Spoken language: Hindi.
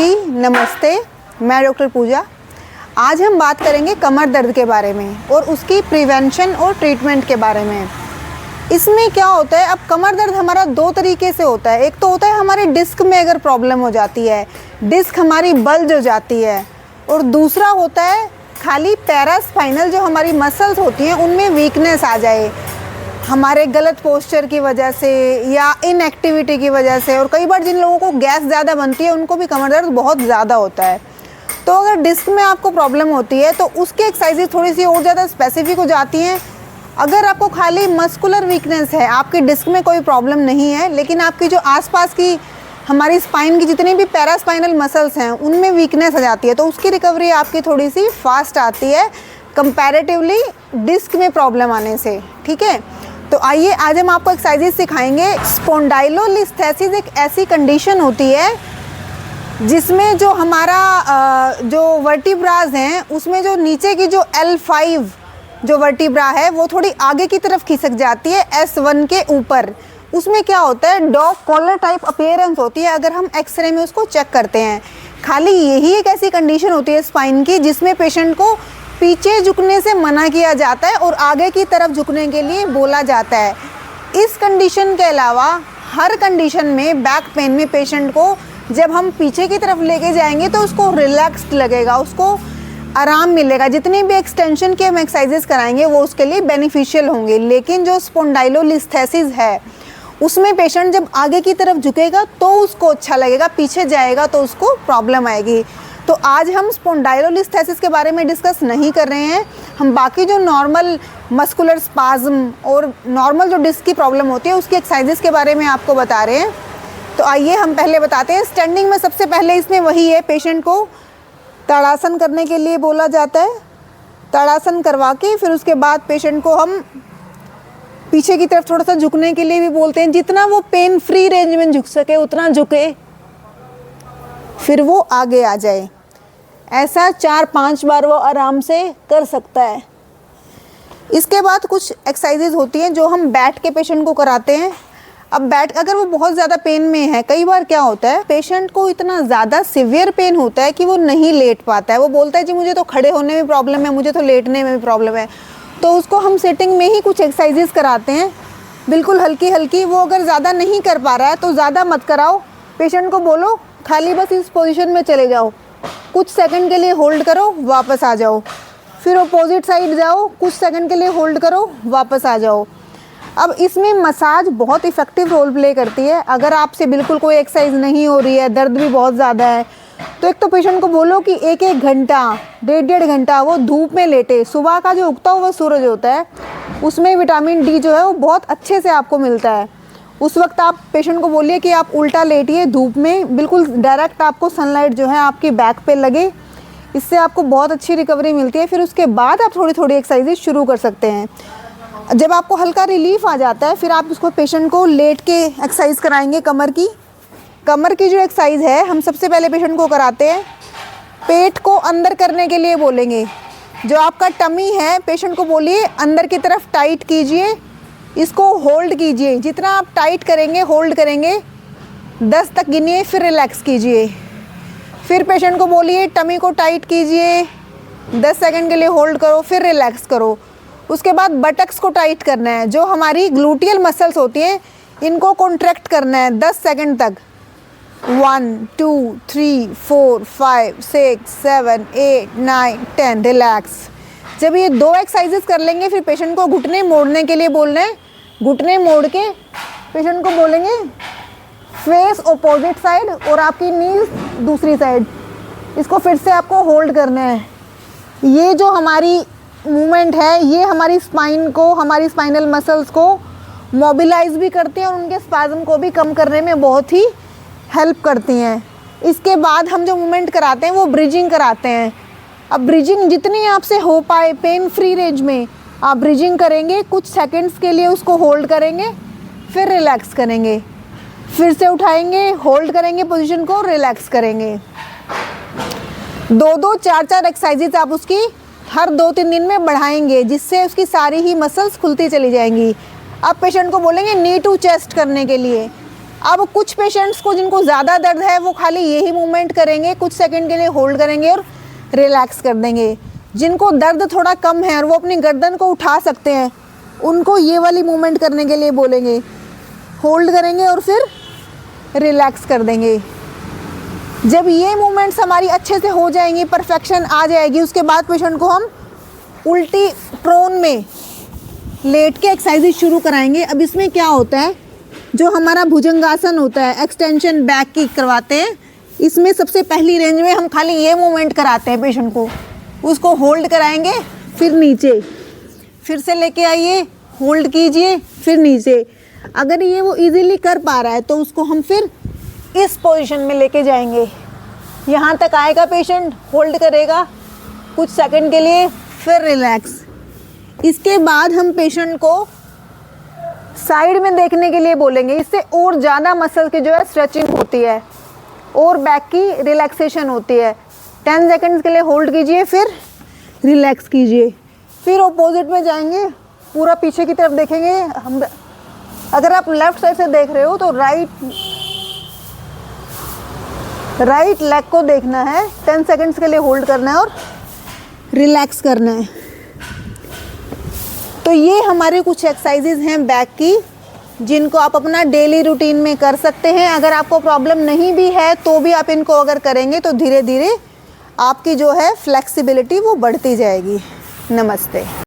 जी नमस्ते, मैं डॉक्टर पूजा। आज हम बात करेंगे कमर दर्द के बारे में और उसकी प्रिवेंशन और ट्रीटमेंट के बारे में। इसमें क्या होता है, अब कमर दर्द हमारा दो तरीके से होता है। एक तो होता है हमारे डिस्क में अगर प्रॉब्लम हो जाती है, डिस्क हमारी बल्ज हो जाती है, और दूसरा होता है खाली पैरास्पाइनल जो हमारी मसल्स होती हैं उनमें वीकनेस आ जाए हमारे गलत पोस्चर की वजह से या इनएक्टिविटी की वजह से। और कई बार जिन लोगों को गैस ज़्यादा बनती है उनको भी कमर दर्द बहुत ज़्यादा होता है। तो अगर डिस्क में आपको प्रॉब्लम होती है तो उसकी एक्सरसाइजेज थोड़ी सी और ज़्यादा स्पेसिफिक हो जाती हैं। अगर आपको खाली मस्कुलर वीकनेस है, आपकी डिस्क में कोई प्रॉब्लम नहीं है, लेकिन आपकी जो आसपास की हमारी स्पाइन की जितनी भी पैरास्पाइनल मसल्स हैं उनमें वीकनेस आ जाती है, तो उसकी रिकवरी आपकी थोड़ी सी फास्ट आती है कंपैरेटिवली डिस्क में प्रॉब्लम आने से। ठीक है, तो आइए आज हम आपको एक्सरसाइजेज सिखाएंगे। स्पॉन्डाइलोलिस्थेसिस एक ऐसी कंडीशन होती है जिसमें जो हमारा जो वर्टिब्राज हैं उसमें जो नीचे की जो L5 जो वर्टिब्रा है वो थोड़ी आगे की तरफ खिसक जाती है S1 के ऊपर। उसमें क्या होता है, डॉग कॉलर टाइप अपीयरेंस होती है अगर हम एक्सरे में उसको चेक करते हैं। खाली यही एक ऐसी कंडीशन होती है स्पाइन की जिसमें पेशेंट को पीछे झुकने से मना किया जाता है और आगे की तरफ झुकने के लिए बोला जाता है। इस कंडीशन के अलावा हर कंडीशन में बैक पेन में पेशेंट को जब हम पीछे की तरफ लेके जाएंगे तो उसको रिलैक्स्ड लगेगा, उसको आराम मिलेगा। जितनी भी एक्सटेंशन के हम एक्सरसाइजेस कराएंगे वो उसके लिए बेनिफिशियल होंगे। लेकिन जो स्पॉन्डाइलोलिस्थेसिस है उसमें पेशेंट जब आगे की तरफ झुकेगा तो उसको अच्छा लगेगा, पीछे जाएगा तो उसको प्रॉब्लम आएगी। तो आज हम स्पॉन्डाइलोलिस्थेसिस के बारे में डिस्कस नहीं कर रहे हैं, हम बाकी जो नॉर्मल मस्कुलर स्पाज्म और नॉर्मल जो डिस्क की प्रॉब्लम होती है उसकी एक्सरसाइजेस के बारे में आपको बता रहे हैं। तो आइए हम पहले बताते हैं। स्टैंडिंग में सबसे पहले इसमें वही है, पेशेंट को ताड़ासन करने के लिए बोला जाता है। ताड़ासन करवा के फिर उसके बाद पेशेंट को हम पीछे की तरफ थोड़ा सा झुकने के लिए भी बोलते हैं। जितना वो पेन फ्री रेंज में झुक सके उतना झुके, फिर वो आगे आ जाए। ऐसा 4-5 बार वो आराम से कर सकता है। इसके बाद कुछ एक्सरसाइजेज होती हैं जो हम बैठ के पेशेंट को कराते हैं। अब बैठ अगर वो बहुत ज़्यादा पेन में है, कई बार क्या होता है पेशेंट को इतना ज़्यादा सिवियर पेन होता है कि वो नहीं लेट पाता है। वो बोलता है जी मुझे तो खड़े होने में प्रॉब्लम है, मुझे तो लेटने में भी प्रॉब्लम है। तो उसको हम सिटिंग में ही कुछ एक्सरसाइजेज कराते हैं, बिल्कुल हल्की हल्की। वो अगर ज़्यादा नहीं कर पा रहा है तो ज़्यादा मत कराओ, पेशेंट को बोलो खाली बस इस पोजीशन में चले जाओ, कुछ सेकंड के लिए होल्ड करो, वापस आ जाओ। फिर अपोजिट साइड जाओ, कुछ सेकंड के लिए होल्ड करो, वापस आ जाओ। अब इसमें मसाज बहुत इफ़ेक्टिव रोल प्ले करती है। अगर आपसे बिल्कुल कोई एक्सरसाइज नहीं हो रही है, दर्द भी बहुत ज़्यादा है, तो एक तो पेशेंट को बोलो कि 1-1 घंटा 1.5 घंटा वो धूप में लेटे। सुबह का जो उगता हुआ सूरज होता है उसमें विटामिन डी जो है वो बहुत अच्छे से आपको मिलता है। उस वक्त आप पेशेंट को बोलिए कि आप उल्टा लेटिए धूप में, बिल्कुल डायरेक्ट आपको सनलाइट जो है आपकी बैक पे लगे। इससे आपको बहुत अच्छी रिकवरी मिलती है। फिर उसके बाद आप थोड़ी थोड़ी एक्सरसाइजेज शुरू कर सकते हैं। जब आपको हल्का रिलीफ आ जाता है फिर आप उसको पेशेंट को लेट के एक्सरसाइज कराएंगे। कमर की जो एक्सरसाइज है हम सबसे पहले पेशेंट को कराते हैं। पेट को अंदर करने के लिए बोलेंगे। जो आपका टमी है पेशेंट को बोलिए अंदर की तरफ टाइट कीजिए, इसको होल्ड कीजिए। जितना आप टाइट करेंगे होल्ड करेंगे 10 तक गिनिए, फिर रिलैक्स कीजिए। फिर पेशेंट को बोलिए टमी को टाइट कीजिए, 10 सेकंड के लिए होल्ड करो, फिर रिलैक्स करो। उसके बाद बटक्स को टाइट करना है। जो हमारी ग्लूटियल मसल्स होती हैं इनको कॉन्ट्रैक्ट करना है 10 सेकंड तक। 1 2 3 4 5 6 7 8 9 10 रिलैक्स। जब ये 2 एक्सरसाइजेस कर लेंगे फिर पेशेंट को घुटने मोड़ने के लिए बोलना है। घुटने मोड़ के पेशेंट को बोलेंगे फेस अपोजिट साइड और आपकी नीज दूसरी साइड। इसको फिर से आपको होल्ड करना है। ये जो हमारी मूवमेंट है ये हमारी स्पाइन को, हमारी स्पाइनल मसल्स को मोबिलाइज भी करती हैं और उनके स्पाज्म को भी कम करने में बहुत ही हेल्प करती हैं। इसके बाद हम जो मूवमेंट कराते हैं वो ब्रिजिंग कराते हैं। अब ब्रिजिंग जितनी आपसे हो पाए पेन फ्री रेंज में आप ब्रिजिंग करेंगे। कुछ सेकंड्स के लिए उसको होल्ड करेंगे, फिर रिलैक्स करेंगे, फिर से उठाएंगे, होल्ड करेंगे पोजीशन को, रिलैक्स करेंगे। 2-2 4-4 एक्सरसाइजेज आप उसकी हर 2-3 दिन में बढ़ाएंगे जिससे उसकी सारी ही मसल्स खुलती चली जाएंगी। अब पेशेंट को बोलेंगे नी टू चेस्ट करने के लिए। अब कुछ पेशेंट्स को जिनको ज़्यादा दर्द है वो खाली यही मूवमेंट करेंगे, कुछ सेकंड के लिए होल्ड करेंगे और रिलैक्स कर देंगे। जिनको दर्द थोड़ा कम है और वो अपनी गर्दन को उठा सकते हैं, उनको ये वाली मूवमेंट करने के लिए बोलेंगे, होल्ड करेंगे और फिर रिलैक्स कर देंगे। जब ये मूवमेंट्स हमारी अच्छे से हो जाएंगी, परफेक्शन आ जाएगी, उसके बाद पेशेंट को हम उल्टी प्रोन में लेट के एक्सरसाइज शुरू कराएंगे। अब इसमें क्या होता है, जो हमारा भुजंगासन होता है, एक्सटेंशन बैक की करवाते हैं, इसमें सबसे पहली रेंज में हम खाली ये मूवमेंट कराते हैं पेशेंट को। उसको होल्ड कराएंगे, फिर नीचे, फिर से लेके आइए, होल्ड कीजिए, फिर नीचे। अगर ये वो इजीली कर पा रहा है तो उसको हम फिर इस पोजीशन में लेके जाएंगे। यहाँ तक आएगा पेशेंट, होल्ड करेगा कुछ सेकंड के लिए, फिर रिलैक्स। इसके बाद हम पेशेंट को साइड में देखने के लिए बोलेंगे। इससे और ज़्यादा मसल की जो है स्ट्रेचिंग होती है और बैक की रिलैक्सेशन होती है। 10 सेकंड्स के लिए होल्ड कीजिए, फिर रिलैक्स कीजिए, फिर ऑपोजिट में जाएंगे, पूरा पीछे की तरफ देखेंगे। हम अगर आप लेफ़्ट साइड से देख रहे हो तो राइट लेग को देखना है, 10 सेकंड्स के लिए होल्ड करना है और रिलैक्स करना है। तो ये हमारे कुछ एक्सरसाइजेज हैं बैक की, जिनको आप अपना डेली रूटीन में कर सकते हैं। अगर आपको प्रॉब्लम नहीं भी है तो भी आप इनको अगर करेंगे तो धीरे धीरे आपकी जो है फ्लेक्सिबिलिटी वो बढ़ती जाएगी। नमस्ते।